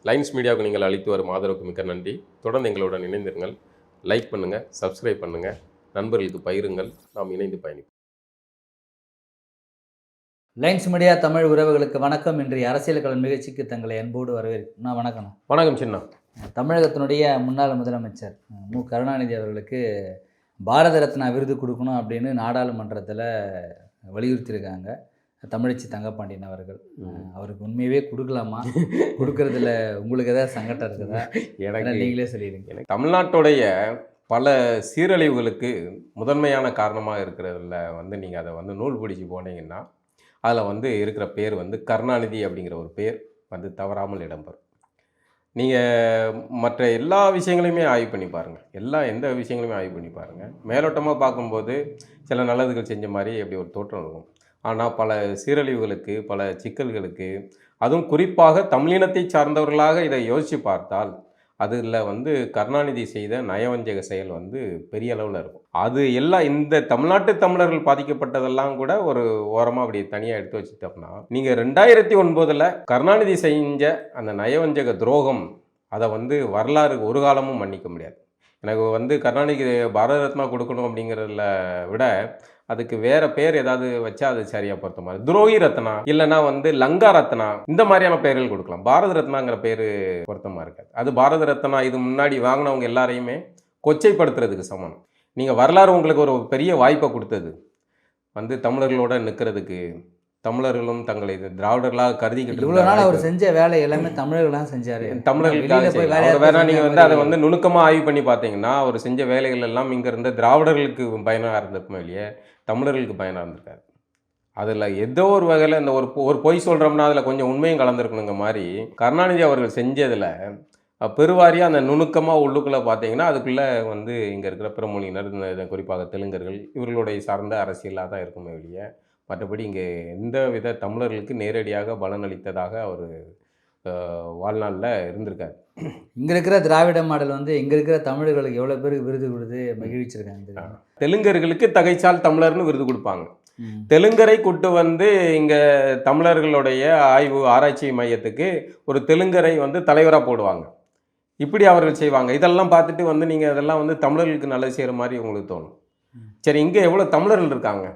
Lines மீடியாவுக்கு நீங்கள் அளித்து வரும் ஆதரவுக்கு மிக்க நன்றி. தொடர்ந்து எங்களுடன் இணைந்திருங்கள். லைக் பண்ணுங்கள், சப்ஸ்கிரைப் பண்ணுங்கள், நண்பர்களுக்கு பகிருங்கள். நாம் இணைந்து பயணிப்போம். லைன்ஸ் மீடியா தமிழ் உறவுகளுக்கு வணக்கம். இன்றைய அரசியல் களம் நிகழ்ச்சிக்கு தங்களை அன்போடு வரவேற்கிறேன். வணக்கம். வணக்கம் சின்ன. தமிழகத்தினுடைய முன்னாள் முதலமைச்சர் மு கருணாநிதி அவர்களுக்கு பாரத ரத்னா விருது கொடுக்கணும் அப்படின்னு நாடாளுமன்றத்தில் வலியுறுத்தியிருக்காங்க தமிழச்சி தங்கப்பாண்டியன் அவர்கள். அவருக்கு உண்மையவே கொடுக்கலாமா? கொடுக்கறதுல உங்களுக்கு ஏதாவது சங்கடம் இருக்குதா? எனக்கு நீங்களே சொல்லிடுங்க. தமிழ்நாட்டுடைய பல சீரழிவுகளுக்கு முதன்மையான காரணமாக இருக்கிறதுல நீங்கள் அதை நூல் பிடிச்சி போனீங்கன்னா அதில் இருக்கிற பேர் கருணாநிதி அப்படிங்கிற ஒரு பேர் தவறாமல் இடம்பெறும். நீங்கள் மற்ற எல்லா விஷயங்களையுமே ஆய்வு பண்ணி பாருங்கள், எந்த விஷயங்களையுமே ஆய்வு பண்ணி பாருங்கள். மேலோட்டமாக பார்க்கும்போது சில நல்லதுகள் செஞ்ச மாதிரி எப்படி ஒரு தோற்றம் இருக்கும். ஆனால் பல சீரழிவுகளுக்கு, பல சிக்கல்களுக்கு, அதுவும் குறிப்பாக தமிழினத்தை சார்ந்தவர்களாக இதை யோசித்து பார்த்தால் அதில் கருணாநிதி செய்த நயவஞ்சக செயல் பெரிய அளவில் இருக்கும். அது எல்லாம் இந்த தமிழ்நாட்டு தமிழர்கள் பாதிக்கப்பட்டதெல்லாம் கூட ஒரு ஓரமாக அப்படி தனியாக எடுத்து வச்சுட்டோம்னா, நீங்கள் 2009 கருணாநிதி செஞ்ச அந்த நயவஞ்சக துரோகம் அதை வரலாறு ஒரு காலமும் மன்னிக்க முடியாது. எனக்கு கருணாநிதிக்கு பாரத ரத்னா கொடுக்கணும் அப்படிங்கிறத விட அதுக்கு வேற பேர் ஏதாவது வச்சா அது சரியாக பொருத்தமா. துரோகி ரத்னா இல்லைன்னா லங்கா ரத்னா இந்த மாதிரியான பெயர்கள் கொடுக்கலாம். பாரத ரத்னாங்கிற பேர் பொருத்தமாக இருக்காது. அது பாரத ரத்னா இது முன்னாடி வாங்கினவங்க எல்லாரையுமே கொச்சைப்படுத்துறதுக்கு சமம். நீங்கள் வரலாறு உங்களுக்கு ஒரு பெரிய வாய்ப்பை கொடுத்தது தமிழர்களோட நிற்கிறதுக்கு. தமிழர்களும் தங்களை திராவிடர்களாக கருதிக்கிட்டு அவர் செஞ்ச வேலை எல்லாமே தமிழர்களாக செஞ்சார். தமிழர்களுக்காக வேணா நீங்கள் அதை நுணுக்கமாக ஆய்வு பண்ணி பார்த்தீங்கன்னா அவர் செஞ்ச வேலைகள் எல்லாம் இங்கே இருந்த திராவிடர்களுக்கு பயனாக இருந்திருக்குமே இல்லையே, தமிழர்களுக்கு பயனாக இருந்திருக்காரு. அதில் ஏதோ ஒரு வகையில் இந்த ஒரு பொய் சொல்கிறோம்னா அதில் கொஞ்சம் உண்மையும் கலந்துருக்கணுங்க மாதிரி கருணாநிதி அவர்கள் செஞ்சதில் பெருவாரியாக அந்த நுணுக்கமாக உள்ளுக்குள்ளே பார்த்தீங்கன்னா அதுக்குள்ளே இங்கே இருக்கிற பிற மொழியினர், குறிப்பாக தெலுங்கர்கள், இவர்களுடைய சார்ந்த அரசியலாக தான் இருக்குமே இல்லையே, மற்றபடி இங்கே எந்த வித தமிழர்களுக்கு நேரடியாக பலனளித்ததாக அவர் வாழ்நாளில் இருந்திருக்காரு. இங்கே இருக்கிற திராவிட மாடல் இங்கே இருக்கிற தமிழர்களுக்கு எவ்வளோ பேருக்கு விருது கொடுத்து மகிழ்ச்சிருக்காங்க. தெலுங்கர்களுக்கு தகைச்சால் தமிழர்னு விருது கொடுப்பாங்க. தெலுங்கரை கூட்டு இங்கே தமிழர்களுடைய ஆராய்ச்சி மையத்துக்கு ஒரு தெலுங்கரை தலைவராக போடுவாங்க. இப்படி அவர்கள் செய்வாங்க. இதெல்லாம் பார்த்துட்டு நீங்கள் அதெல்லாம் தமிழர்களுக்கு நல்லது செய்கிற மாதிரி உங்களுக்கு தோணும். சரி, இங்கே எவ்வளோ தமிழர்கள் இருக்காங்க,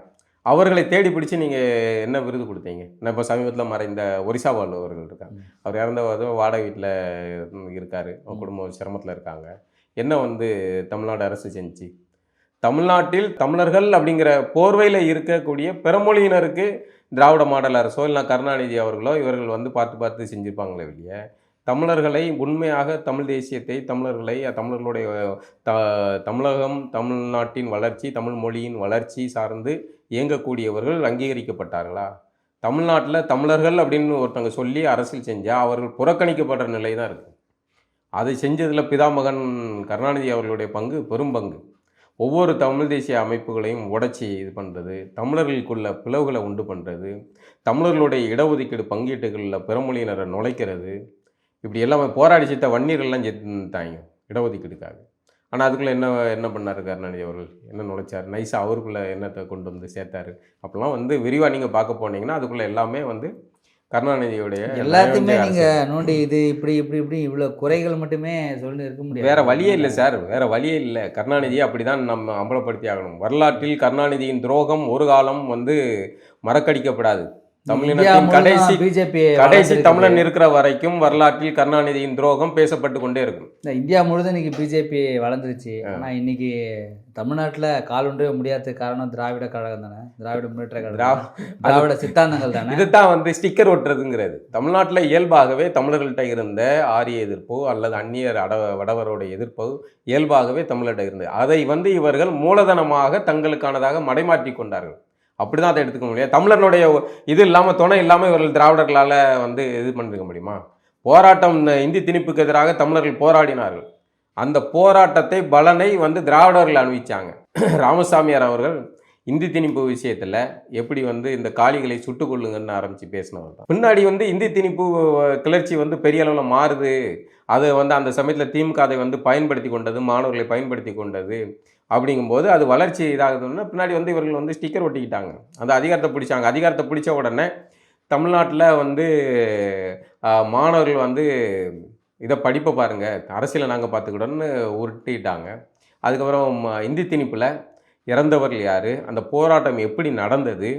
அவர்களை தேடி பிடிச்சி நீங்கள் என்ன விருது கொடுத்தீங்க? நான் இப்போ சமீபத்தில் மறைந்த ஒரிசா வாழ்வர்கள் இருக்காங்க. அவர் இறந்த வாடகை வீட்டில் இருக்கார், குடும்பம் சிரமத்தில் இருக்காங்க. என்ன தமிழ்நாடு அரசு செஞ்சு? தமிழ்நாட்டில் தமிழர்கள் அப்படிங்கிற போர்வையில் இருக்கக்கூடிய பிறமொழியினருக்கு திராவிட மாடல் அரசோ இல்லை கருணாநிதி அவர்களோ இவர்கள் பார்த்து பார்த்து செஞ்சுருப்பாங்களே இல்லையே, தமிழர்களை உண்மையாக தமிழ் தேசியத்தை, தமிழர்களுடைய தமிழகம், தமிழ்நாட்டின் வளர்ச்சி, தமிழ் மொழியின் வளர்ச்சி சார்ந்து இயங்கக்கூடியவர்கள் அங்கீகரிக்கப்பட்டார்களா? தமிழ்நாட்டில் தமிழர்கள் அப்படின்னு ஒருத்தவங்க சொல்லி அரசியல் செஞ்சால் அவர்கள் புறக்கணிக்கப்படுற நிலை தான் இருக்குது. அதை செஞ்சதில் பிதாமகன் கருணாநிதி அவர்களுடைய பங்கு பெரும் பங்கு. ஒவ்வொரு தமிழ் தேசிய அமைப்புகளையும் உடைச்சி இது பண்ணுறது, தமிழர்களுக்குள்ள பிளவுகளை உண்டு பண்ணுறது, தமிழர்களுடைய இடஒதுக்கீடு பங்கீட்டுகளில் பிறமொழியினரை நுழைக்கிறது, இப்படி எல்லாமே போராடி சேர்த்த வன்னியர்கள்லாம் சேர்த்தாங்க இடஒதுக்கீடுக்காக. ஆனால் அதுக்குள்ளே என்ன பண்ணார் கருணாநிதி அவர்கள்? என்ன நுழைச்சார்? நைஸாக அவருக்குள்ளே என்னத்தை கொண்டு சேர்த்தார்? அப்படிலாம் விரிவாக நீங்கள் பார்க்க போனீங்கன்னா அதுக்குள்ளே எல்லாமே கருணாநிதியோடைய எல்லாத்தையுமே நீங்கள் நோண்டி இது இப்படி இப்படி இப்படி இவ்வளோ குறைகள் மட்டுமே சொல்லி இருக்க முடியாது. வேறு வழியே இல்லை சார், வேறு வழியே இல்லை. கருணாநிதியை அப்படி தான் நம்ம அம்பலப்படுத்தி ஆகணும். வரலாற்றில் கருணாநிதியின் துரோகம் ஒரு காலம் மறக்கடிக்கப்படாது. தமிழினத்தின் கடைசி தமிழன் இருக்கிற வரைக்கும் வரலாற்றில் கருணாநிதியின் துரோகம் பேசப்பட்டு கொண்டே இருக்கும். இந்தியா முழுதும் இன்னைக்கு பிஜேபி வளர்ந்துருச்சு. ஆனால் இன்னைக்கு தமிழ்நாட்டில் கால் ஒன்றே முடியாத காரணம் திராவிட கழகம் தானே, திராவிட முன்னேற்ற கழகம், திராவிட சித்தாந்தங்கள் தானே. இதுதான் ஸ்டிக்கர் ஒட்டுறதுங்கிறது. தமிழ்நாட்டில் இயல்பாகவே தமிழர்கள்ட்ட இருந்த ஆரிய எதிர்ப்பு அல்லது அந்நியர் வடவரோட எதிர்ப்பு இயல்பாகவே தமிழர்கிட்ட இருந்தது. அதை இவர்கள் மூலதனமாக தங்களுக்கானதாக மடைமாற்றி கொண்டார்கள். அப்படி தான் அதை எடுத்துக்க முடியாது. தமிழனுடைய இது இல்லாமல், துணை இல்லாமல் இவர்கள் திராவிடர்களால் இது பண்ணிருக்க முடியுமா? போராட்டம், இந்தி திணிப்புக்கு எதிராக தமிழர்கள் போராடினார்கள். அந்த போராட்டத்தை பலனை திராவிடர்கள் அனுபவிச்சாங்க. ராமசாமியார் அவர்கள் இந்தி திணிப்பு விஷயத்தில் எப்படி இந்த காளிகளை சுட்டுக் கொள்ளுங்கன்னு ஆரம்பித்து பேசினவர் தான். பின்னாடி இந்தி திணிப்பு கிளர்ச்சி பெரிய அளவில் மாறுது. அது அந்த சமயத்தில் திமுக அதை பயன்படுத்தி கொண்டது, மாணவர்களை பயன்படுத்தி கொண்டது. அப்படிங்கும்போது அது வளர்ச்சி இதாகுதுன்னா பின்னாடி இவர்கள் ஸ்டிக்கர் ஒட்டிக்கிட்டாங்க, அந்த அதிகாரத்தை பிடிச்சாங்க. அதிகாரத்தை பிடிச்ச உடனே தமிழ்நாட்டில் மாணவர்கள் இதை படிப்பை பாருங்கள், அரசியலை நாங்கள் பார்த்துக்கிட்டோன்னு உருட்டிட்டாங்க. அதுக்கப்புறம் இந்தி திணிப்பில் இறந்தவர்கள் யார், அந்த போராட்டம் எப்படி நடந்தது,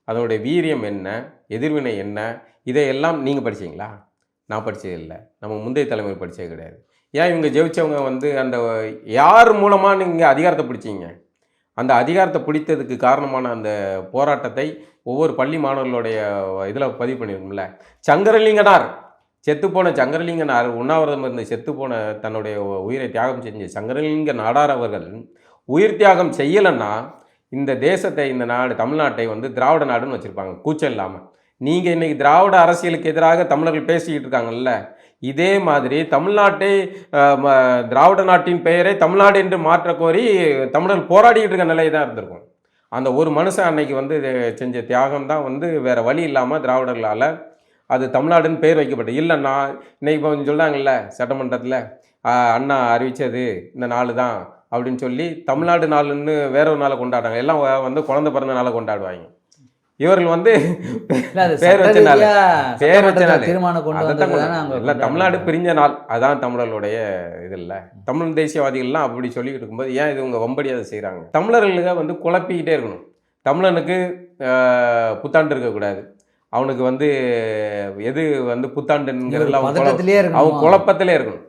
அதனுடைய வீரியம் என்ன, எதிர்வினை என்ன, இதையெல்லாம் நீங்கள் படிச்சீங்களா? நான் படித்தது இல்லை, நம்ம முந்தைய தலைமுறை படித்தது கிடையாது. ஏன் இவங்க ஜெயிச்சவங்க வந்து அந்த யார் மூலமாக நீங்கள் அதிகாரத்தை பிடிச்சிங்க? அந்த அதிகாரத்தை பிடித்ததுக்கு காரணமான அந்த போராட்டத்தை ஒவ்வொரு பள்ளி மாணவர்களுடைய இதில் பதிவு பண்ணியிருக்கும்ல. சங்கரலிங்கனார், செத்துப்போன சங்கரலிங்கனார், உண்ணாவிரதம் இருந்து செத்துப்போன தன்னுடைய உயிரை தியாகம் செஞ்ச சங்கரலிங்க நாடார் அவர்கள் உயிர் தியாகம் செய்யலைன்னா இந்த தேசத்தை, இந்த நாடு தமிழ்நாட்டை வந்து திராவிட நாடுன்னு வச்சுருப்பாங்க கூச்சம் இல்லாமல். நீங்கள் இன்றைக்கி திராவிட அரசியலுக்கு எதிராக தமிழர்கள் பேசிக்கிட்டு இருக்காங்கல்ல, இதே மாதிரி தமிழ்நாட்டை திராவிட நாட்டின் பெயரை தமிழ்நாடு என்று மாற்ற கோரி தமிழர்கள் போராடிக்கிட்டு இருக்க நிலை தான் இருந்திருக்கும். அந்த ஒரு மனுஷன் அன்னைக்கு வந்து செஞ்ச தியாகம் தான் வந்து வேறு வழி இல்லாமல் திராவிடர்களால் அது தமிழ்நாடுன்னு பெயர் வைக்கப்பட்டது. இல்லைன்னா இன்னைக்கு இப்போ சொல்கிறாங்கல்ல சட்டமன்றத்தில், அண்ணா அறிவித்தது இந்த நாள் தான் அப்படின்னு சொல்லி தமிழ்நாடு நாளுன்னு வேற ஒரு நாளை கொண்டாடுறாங்க. எல்லாம் வந்து குழந்தை பிறந்த நாளை கொண்டாடுவாங்க. இவர்கள் வந்து பேர் வச்ச நாள், பேர் வச்ச நாள், இல்லை தமிழ்நாடு பிரிஞ்ச நாள், அதான் தமிழர்களுடைய இது இல்லை. தமிழ் தேசியவாதிகள்லாம் அப்படி சொல்லிக்கிட்டு இருக்கும்போது ஏன் இது உங்கள் வம்படி அதை செய்கிறாங்க? தமிழர்களுக்கு வந்து குழப்பிக்கிட்டே இருக்கணும். தமிழனுக்கு புத்தாண்டு இருக்கக்கூடாது, அவனுக்கு வந்து எது வந்து புத்தாண்டுங்கிறதுல அவன் குழப்பத்திலே இருக்கணும்.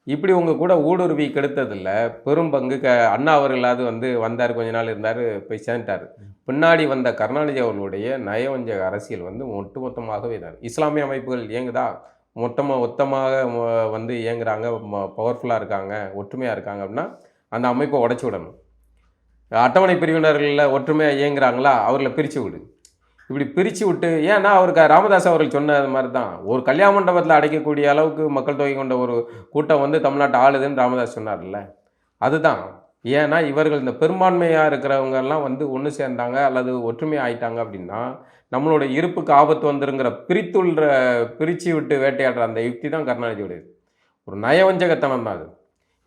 இப்படி உங்கள் கூட ஊடுருவி கெடுத்ததில்ல பெரும் பங்கு அண்ணா அவர்களாவது வந்து வந்தார், கொஞ்ச நாள் இருந்தார், போய் சேர்ந்துட்டார். பின்னாடி வந்த கருணாநிதி அவர்களுடைய நயவஞ்சக அரசியல் வந்து ஒட்டுமொத்தமாகவே தான். இஸ்லாமிய அமைப்புகள் இயங்குதா, ஒத்தமாக வந்து இயங்குறாங்க, பவர்ஃபுல்லாக இருக்காங்க, ஒற்றுமையாக இருக்காங்க அப்படின்னா அந்த அமைப்பை உடச்சி விடணும். அட்டவணை பிரிவினர்களில் ஒற்றுமையாக இயங்குறாங்களா, அவர்களை பிரித்து விடு. இப்படி பிரித்து விட்டு, ஏன்னா அவருக்கு ராமதாஸ் அவர்கள் சொன்னது மாதிரி தான், ஒரு கல்யாண மண்டபத்தில் அடைக்கக்கூடிய அளவுக்கு மக்கள் தொகை கொண்ட ஒரு கூட்டம் வந்து தமிழ்நாட்டை ஆளுதுன்னு ராமதாஸ் சொன்னார்ல, அதுதான். ஏன்னா இவர்கள் இந்த பெரும்பான்மையாக இருக்கிறவங்கெல்லாம் வந்து ஒன்று சேர்ந்தாங்க அல்லது ஒற்றுமையாக ஆயிட்டாங்க அப்படின்னா நம்மளோட இருப்புக்கு ஆபத்து வந்துருங்கிற பிரித்து விட்டு வேட்டையாடுற அந்த யுக்தி தான் கருணாநிதியோடைய ஒரு நயவஞ்சகத்தனம் தான் அது.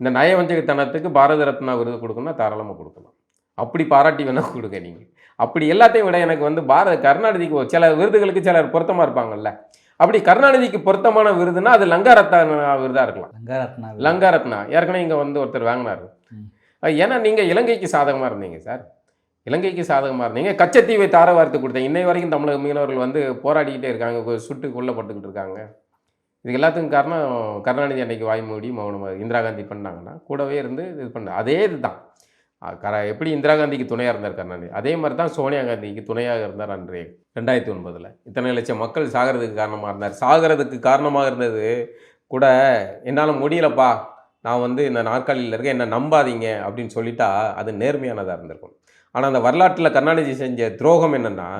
இந்த நயவஞ்சகத்தனத்துக்கு பாரத ரத்னா விருது கொடுக்கணும்னா தாராளமாக கொடுக்கலாம், அப்படி பாராட்டி வேணால் கொடுங்க நீங்கள். அப்படி எல்லாத்தையும் விட எனக்கு வந்து கருணாநிதிக்கு சில விருதுகளுக்கு சிலர் பொருத்தமாக இருப்பாங்கல்ல, அப்படி கருணாநிதிக்கு பொருத்தமான விருதுன்னா அது லங்காரத்னா விருதாக இருக்கலாம். லங்காரத்னா ஏற்கனவே இங்கே வந்து ஒருத்தர் வாங்கினார். ஏன்னா நீங்கள் இலங்கைக்கு சாதகமாக இருந்தீங்க சார், இலங்கைக்கு சாதகமாக இருந்தீங்க, கச்சத்தீவை தார வார்த்தை கொடுத்தீங்க. இன்னை வரைக்கும் தமிழக மீனவர்கள் வந்து போராடிக்கிட்டே இருக்காங்க, சுட்டு கொல்லப்பட்டுக்கிட்டு இருக்காங்க. இது எல்லாத்துக்கும் காரணம் கருணாநிதி அன்னைக்கு வாய்மூடி மௌனமாக இந்திரா காந்தி பண்ணாங்கன்னா கூடவே இருந்து இது பண்ண அதே இதுதான். எப்படி இந்திரா காந்திக்கு துணையாக இருந்தார் கருணாநிதி, அதே மாதிரி தான் சோனியா காந்திக்கு துணையாக இருந்தார் அன்றைய 2009. இத்தனை லட்சம் மக்கள் சாகிறதுக்கு காரணமாக இருந்தார். சாகிறதுக்கு காரணமாக இருந்தது கூட என்னால் முடியலப்பா, நான் வந்து இந்த நாற்காலியில் இருக்க, என்னை நம்பாதீங்க அப்படின்னு சொல்லிட்டா அது நேர்மையானதாக இருந்திருக்கும். ஆனால் அந்த வரலாற்றில் கருணாநிதி செஞ்ச துரோகம் என்னென்னா,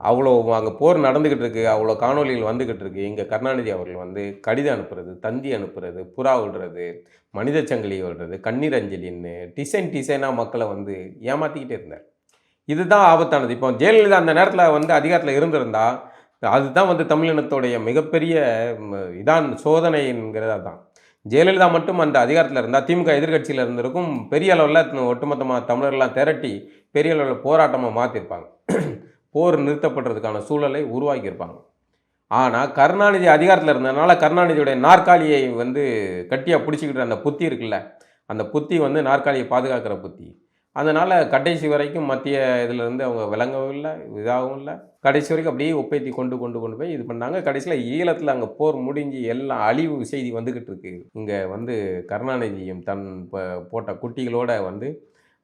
அவ்வளோ அங்கே போர் நடந்துக்கிட்டு இருக்குது, அவ்வளோ காணொலிகள் வந்துக்கிட்டு இருக்குது, இங்கே கருணாநிதி அவர்கள் வந்து கடிதம் அனுப்புறது, தந்தி அனுப்புறது, புறா விடுறது, மனித சங்கிலி விடுறது, கண்ணீர் அஞ்சலின்னு டிசைனாக மக்களை வந்து ஏமாற்றிக்கிட்டே இருந்தார். இதுதான் ஆபத்தானது. இப்போ ஜெயலலிதா அந்த நேரத்தில் வந்து அதிகாரத்தில் இருந்திருந்தா அதுதான் வந்து தமிழினத்தோடைய மிகப்பெரிய இதான் சோதனைங்கிறதா தான். ஜெயலலிதா மட்டும் அந்த அதிகாரத்தில் இருந்தால் திமுக எதிர்கட்சியில் இருந்திருக்கும், பெரிய அளவில் ஒட்டுமொத்தமாக தமிழர்கள்லாம் திரட்டி பெரிய அளவில் போராட்டமாக மாற்றிருப்பாங்க, போர் நிறுத்தப்படுறதுக்கான சூழலை உருவாக்கியிருப்பாங்க. ஆனால் கருணாநிதி அதிகாரத்தில் இருந்ததுனால கருணாநிதியுடைய நாற்காலியை வந்து கட்டியாக பிடிச்சிக்கிட்டு அந்த புத்தி இருக்குல்ல, அந்த புத்தி வந்து நாற்காலியை பாதுகாக்கிற புத்தி. அதனால் கடைசி வரைக்கும் மத்திய இதிலேருந்து அவங்க விளங்கவும் இல்லை, இதாகவும் இல்லை. கடைசி வரைக்கும் அப்படியே ஒப்பேத்தி கொண்டு போய் இது பண்ணாங்க. கடைசியில் ஈழத்தில் அங்கே போர் முடிஞ்சு எல்லாம் அழிவு செய்தி வந்துக்கிட்டு இருக்கு. இங்கே வந்து கருணாநிதியும் தன் போட்ட குட்டிகளோடு வந்து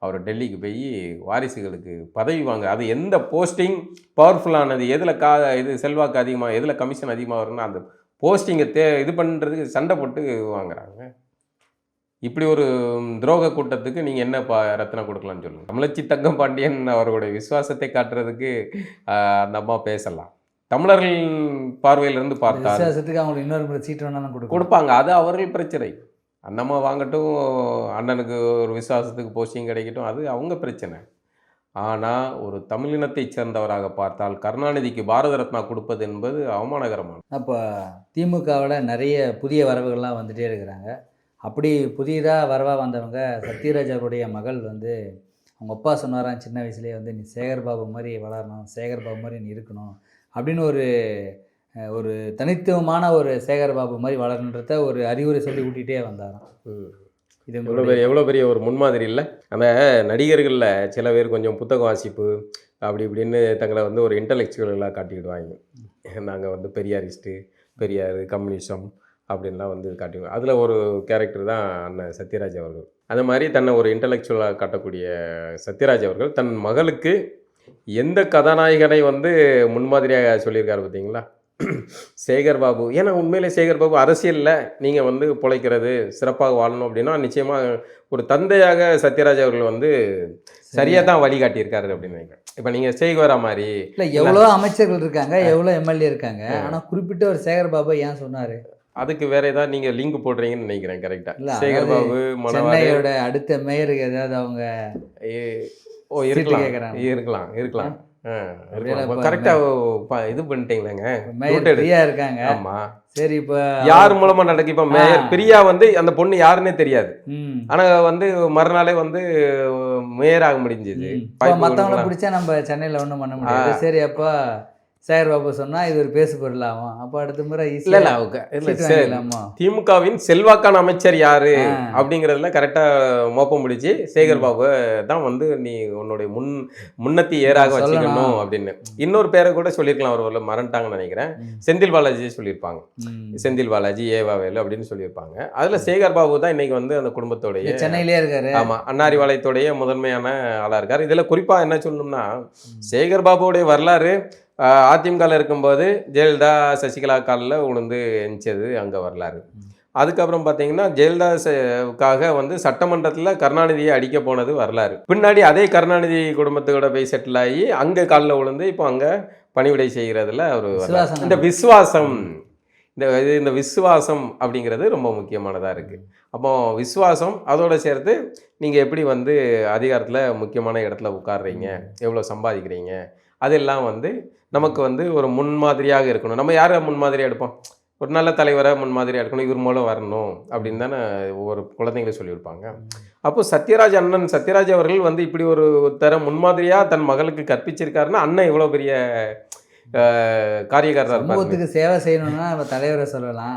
அவர் டெல்லிக்கு போய் வாரிசுகளுக்கு பதவி வாங்க, அது எந்த போஸ்டிங் பவர்ஃபுல்லானது, எதில் இது செல்வாக்கு அதிகமாக, எதில் கமிஷன் அதிகமாக வரும்னா அந்த போஸ்டிங்கை இது பண்ணுறதுக்கு சண்டை போட்டு வாங்குறாங்க. இப்படி ஒரு துரோக கூட்டத்துக்கு நீங்கள் என்ன ரத்னா கொடுக்கலான்னு சொல்லுங்கள். தமிழச்சி தங்கம் பாண்டியன் அவர்களுடைய விசுவாசத்தை காட்டுறதுக்கு அந்த அம்மா பேசலாம். தமிழர்கள் பார்வையிலிருந்து பார்த்தா விசுவாசத்துக்கு அவங்களுக்கு இன்னொரு சீட்டு வேணாலும் கொடுப்பாங்க, அது அவர்கள் பிரச்சனை. அந்த அம்மா வாங்கட்டும், அண்ணனுக்கு ஒரு விசுவாசத்துக்கு போஸ்டிங் கிடைக்கட்டும், அது அவங்க பிரச்சனை. ஆனால் ஒரு தமிழினத்தை சேர்ந்தவராக பார்த்தால் கருணாநிதிக்கு பாரத ரத்னா கொடுப்பது என்பது அவமானகரமான. அப்போ திமுகவில் நிறைய புதிய வரவுகள்லாம் வந்துகிட்டே இருக்கிறாங்க. அப்படி புதிதாக வரவாக வந்தவங்க சத்யராஜ் அவருடைய மகள் வந்து அவங்க அப்பா சொன்னாராம் சின்ன வயசுலேயே வந்து நீ சேகர்பாபு மாதிரி வளரணும், சேகர்பாபு மாதிரி நீ இருக்கணும் அப்படின்னு ஒரு ஒரு தனித்துவமான ஒரு சேகர்பாபு மாதிரி வளரணுன்றத ஒரு அறிவுரை சொல்லி ஊட்டிகிட்டே வந்தாராம். இது எவ்வளோ பெரிய ஒரு முன்மாதிரி இல்லை. அந்த நடிகர்களில் சில பேர் கொஞ்சம் புத்தக வாசிப்பு அப்படி இப்படின்னு தங்களை வந்து ஒரு இன்டலெக்சுவலாக காட்டிக்கிடுவாங்க. நாங்கள் வந்து பெரியாரிஸ்ட்டு, பெரியார், கம்யூனிசம் அப்படின்லாம் வந்து காட்டிடுவோம். அதில் ஒரு கேரக்டர் தான் அண்ணன் சத்யராஜ் அவர்கள். அந்த மாதிரி தன்னை ஒரு இன்டலெக்சுவலாக காட்டக்கூடிய சத்யராஜ் அவர்கள் தன் மகளுக்கு எந்த கதாநாயகனை வந்து முன்மாதிரியாக சொல்லியிருக்காரு பார்த்தீங்களா? சேகர்பாபு. ஏன்னா உண்மையிலே சேகர்பாபு அரசியலில் நீங்கள் வந்து பிழைக்கிறது, சிறப்பாக வாழணும் அப்படின்னா நிச்சயமாக ஒரு தந்தையாக சத்யராஜ் அவர்கள் வந்து சரியாக தான் வழிகாட்டியிருக்காரு அப்படின்னு நினைக்கிறேன். இப்போ நீங்கள் சேகரா மாதிரி இல்லை, எவ்வளோ அமைச்சர்கள் இருக்காங்க, எவ்வளோ எம்எல்ஏ இருக்காங்க, ஆனால் குறிப்பிட்ட ஒரு சேகர்பாபு ஏன் சொன்னார்? அதுக்கு வேற ஏதாவது நீங்கள் லிங்க் போடுறீங்கன்னு நினைக்கிறேன். கரெக்டாக இல்லை, சேகர்பாபு சென்னையோட அடுத்த மேயருக்கு ஏதாவது அவங்க இருக்கலாம் இருக்கலாம் கரெக்டாக இது பண்ணிட்டீங்களேங்க. பிரியா இருக்காங்க. ஆமா, சரி. இப்போ யார் மூலமா நடக்கு? இப்போ மேயர் பிரியா வந்து அந்த பொண்ணு யாருன்னே தெரியாது, ஆனா வந்து மறுநாளே வந்து மேயர் ஆக முடிஞ்சது. மற்றவங்களை பிடிச்சா நம்ம சென்னையில் ஒன்றும் பண்ண முடியாது. சரி, அப்போ சேகர்பாபு சொன்னா இது ஒரு பேசு பொருளாகும். அப்போ அடுத்த முறை திமுகவின் செல்வாக்கான அமைச்சர் யாரு அப்படிங்கிறதுல கரெக்டா மோப்பம் முடிச்சு சேகர்பாபு தான் வந்து நீ உன்னுடைய முன்னத்தி ஏறாக வச்சுக்கணும் அப்படின்னு. இன்னொரு பேரை கூட சொல்லியிருக்கலாம், அவர் மறந்துட்டாங்கன்னு நினைக்கிறேன். செந்தில் பாலாஜி சொல்லியிருப்பாங்க. செந்தில் பாலாஜி, ஏவாவேலு அப்படின்னு சொல்லியிருப்பாங்க. அதுல சேகர்பாபு தான் இன்னைக்கு வந்து அந்த குடும்பத்தோடைய சென்னையிலே இருக்காரு. ஆமா, அன்னாரிவாளையத்தோடைய முதன்மையான ஆளா இருக்காரு. இதுல குறிப்பா என்ன சொல்லணும்னா, சேகர்பாபுடைய வரலாறு அதிமுகவில் இருக்கும்போது ஜெயலலிதா சசிகலா காலில் உளுந்து எந்திச்சது அங்கே வரலாறு. அதுக்கப்புறம் பார்த்தீங்கன்னா ஜெயலலிதாவுக்காக வந்து சட்டமன்றத்தில் கருணாநிதியை அடிக்க போனது வரலாறு. பின்னாடி அதே கருணாநிதி குடும்பத்தோட போய் செட்டில் ஆகி அங்கே காலில் உளுந்து இப்போ அங்கே பணிவிடை செய்கிறதுல ஒரு இந்த விசுவாசம், இந்த விசுவாசம் அப்படிங்கிறது ரொம்ப முக்கியமானதாக இருக்குது. அப்போ விசுவாசம் அதோட சேர்த்து நீங்கள் எப்படி வந்து அதிகாரத்தில் முக்கியமான இடத்துல உட்கார்றீங்க, எவ்வளோ சம்பாதிக்கிறீங்க, அதெல்லாம் வந்து நமக்கு வந்து ஒரு முன்மாதிரியாக இருக்கணும். நம்ம யாரை முன்மாதிரியாக எடுப்போம்? ஒரு நல்ல தலைவரை முன்மாதிரியாக எடுக்கணும், இவர் மூலம் வரணும் அப்படின்னு தானே ஒவ்வொரு குழந்தைங்களும் சொல்லியிருப்பாங்க. அப்போ சத்யராஜ் அவர்கள் வந்து இப்படி ஒரு தர முன்மாதிரியாக தன் மகளுக்கு கற்பிச்சிருக்காருன்னா அண்ணன் இவ்வளோ பெரிய காரியகர்த்தா சமூகத்துக்கு சேவை செய்யணும்னா நம்ம தலைவரை சொல்லலாம்.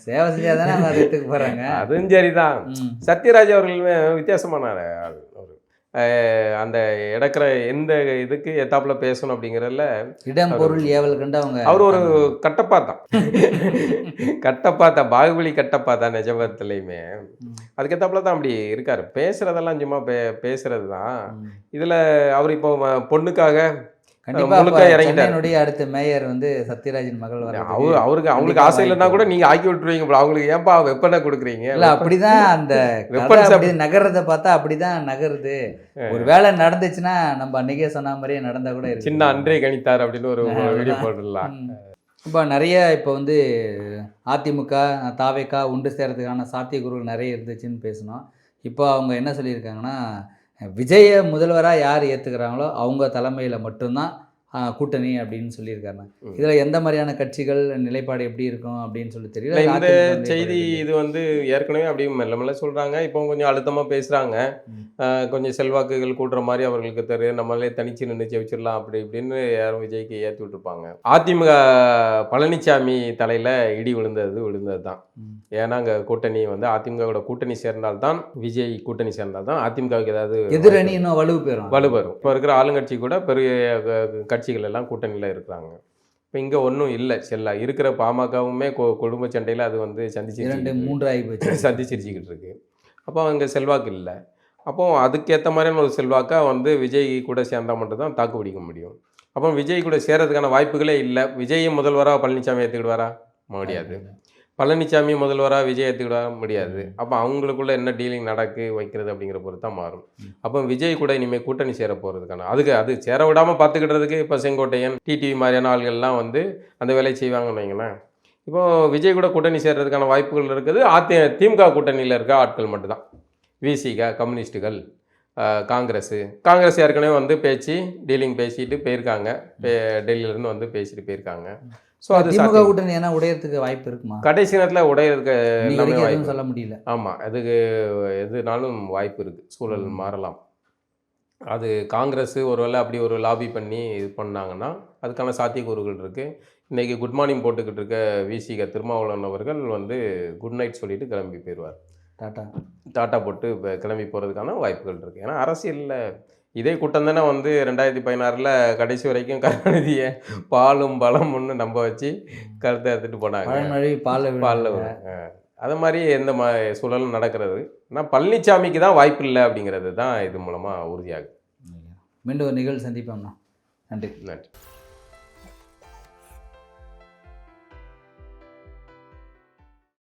சேவை செஞ்சாதானே அவங்க அதுக்கு போகிறாங்க. அதுவும் சரிதான். சத்யராஜ் அவர்கள் வித்தியாசமான ஆள். அந்த இடக்கிற எந்த இதுக்கு எத்தாப்புல பேசணும் அப்படிங்கிறதுல இடம் பொருள் ஏவல் கண்டு அவங்க அவர் ஒரு கட்டப்பாத்தான். பாகுபலி கட்டப்பாத்தான் நிஜபத்துலையுமே. அதுக்கு எத்தாப்புல தான் அப்படி இருக்காரு. பேசுறதெல்லாம் சும்மா பேசுறது தான். இதுல அவர் இப்போ பொண்ணுக்காக கண்டிப்பா அடுத்த மேயர் வந்து சத்யராஜின் மகள் அவங்களுக்கு ஆசை இல்லைன்னா கூட நீங்க ஆக்கி விட்டுருவீங்க. அவங்களுக்கு ஏன்பா வெப்பனை கொடுக்குறீங்க? இல்ல, அப்படிதான் அந்த நகர்றத பார்த்தா அப்படிதான் நகருது. ஒரு வேலை நடந்துச்சுன்னா நம்ம அன்னைக்கே சொன்ன மாதிரியே நடந்தா கூட இருக்கு. சின்ன அன்றே கணித்தார் அப்படின்னு ஒரு வீடியோ போடலாம். இப்போ நிறைய இப்போ வந்து அதிமுக தாவேகா ஒன்று சேரத்துக்கான சாத்தியக்கூறுகள் நிறைய இருந்துச்சுன்னு பேசணும். இப்போ அவங்க என்ன சொல்லியிருக்காங்கன்னா, விஜய முதல்வராக யார் ஏற்றுக்கிறாங்களோ அவங்க தலைமையில் மட்டும்தான் கூட்டணி அப்படின்னு சொல்லியிருக்காங்க. இதில் எந்த மாதிரியான கட்சிகள் நிலைப்பாடு எப்படி இருக்கும் அப்படின்னு சொல்லி தெரியல. இந்த செய்தி இது வந்து ஏற்கனவே அப்படியே மெல்ல மெல்ல சொல்கிறாங்க. இப்போ கொஞ்சம் அழுத்தமாக பேசுகிறாங்க. கொஞ்சம் செல்வாக்குகள் கூட்டுற மாதிரி அவர்களுக்கு தெரியும், நம்மளே தனிச்சு நின்று ஜெயிச்சிடலாம் அப்படி இப்படின்னு யாரும் விஜய்க்கு ஏற்றி விட்டுருப்பாங்க. அதிமுக பழனிசாமி தலையில் இடி விழுந்தது தான். ஏன்னா அங்கே கூட்டணி வந்து அதிமுகவோட கூட்டணி சேர்ந்தால்தான், விஜய் கூட்டணி சேர்ந்தால்தான் அதிமுகவுக்கு ஏதாவது எதிரணி இன்னும் வலுப்பெறும். இப்போ இருக்கிற ஆளுங்கட்சி கூட பெரிய கட்சிகள் எல்லாம் கூட்டணியில் இருக்கிறாங்க. இப்போ இங்கே ஒன்றும் இல்லை. இருக்கிற பாமகவுமே குடும்ப சண்டையில் அது வந்து சந்திச்சிருச்சுக்கிட்டு இருக்கு. அப்போ அங்கே செல்வாக்கு இல்லை. அப்போ அதுக்கேற்ற மாதிரியான ஒரு செல்வாக்காக வந்து விஜய் கூட சேர்ந்தால் மட்டும்தான் தாக்கு பிடிக்க முடியும். அப்போ விஜய் கூட சேர்றதுக்கான வாய்ப்புகளே இல்லை. விஜய் முதல்வராக பழனிசாமி ஏற்றுக்கிடுவாரா? முடியாது. பழனிசாமி முதல்வராக விஜய் ஏற்றுக்கிட முடியாது. அப்போ அவங்களுக்குள்ள என்ன டீலிங் வைக்கிறது அப்படிங்கிற பொறுத்து தான் மாறும். அப்போ விஜய் கூட இனிமேல் கூட்டணி சேர போகிறதுக்கான அது சேர விடாமல் பார்த்துக்கிட்டதுக்கு இப்போ செங்கோட்டையன், டிடிவி மாதிரியான ஆள்கள்லாம் வந்து அந்த வேலையை செய்வாங்கன்னு வைங்களேன். இப்போது விஜய் கூட கூட்டணி சேர்றதுக்கான வாய்ப்புகள் இருக்குது. திமுக கூட்டணியில் இருக்க ஆட்கள் மட்டும்தான். விசிக, கம்யூனிஸ்ட்டுகள், காங்கிரஸ் ஏற்கனவே வந்து டீலிங் பேசிட்டு போயிருக்காங்க. டெல்லியிலேருந்து வந்து பேசிட்டு போயிருக்காங்க. ஸோ அது திமுக கூட்டணி ஏன்னா உடையறதுக்கு வாய்ப்பு இருக்குமா? கடைசி நேரத்தில் உடையறதுக்கு எல்லாமே சொல்ல முடியல. ஆமாம், அதுக்கு எதுனாலும் வாய்ப்பு இருக்குது. சூழல் மாறலாம். அது காங்கிரஸ் ஒருவேளை அப்படி ஒரு லாபி பண்ணி இது பண்ணாங்கன்னா அதுக்கான சாத்தியக்கூறுகள் இருக்குது. இன்றைக்கி குட் மார்னிங் போட்டுக்கிட்டு இருக்க விசிக திருமாவளவன் அவர்கள் வந்து குட் நைட் சொல்லிட்டு கிளம்பி போயிடுவார். டாட்டா. டாட்டா போட்டு இப்போ கிளம்பி போகிறதுக்கான வாய்ப்புகள் இருக்குது. ஏன்னா அரசியலில் இதே கூட்டம் தானே வந்து 2016 கடைசி வரைக்கும் கருணாநிதியை பாலும் பலம்னு நம்ப வச்சு கருத்தை எடுத்துகிட்டு போனாங்க. பழமொழி பாலில் அது மாதிரி எந்த சூழலும் நடக்கிறது. ஆனால் பழனிசாமிக்கு தான் வாய்ப்பு இல்லை அப்படிங்கிறது தான் இது மூலமாக உறுதியாகுது. மீண்டும் ஒரு நிகழ்வு சந்திப்போம்ண்ணா. நன்றி. நன்றி.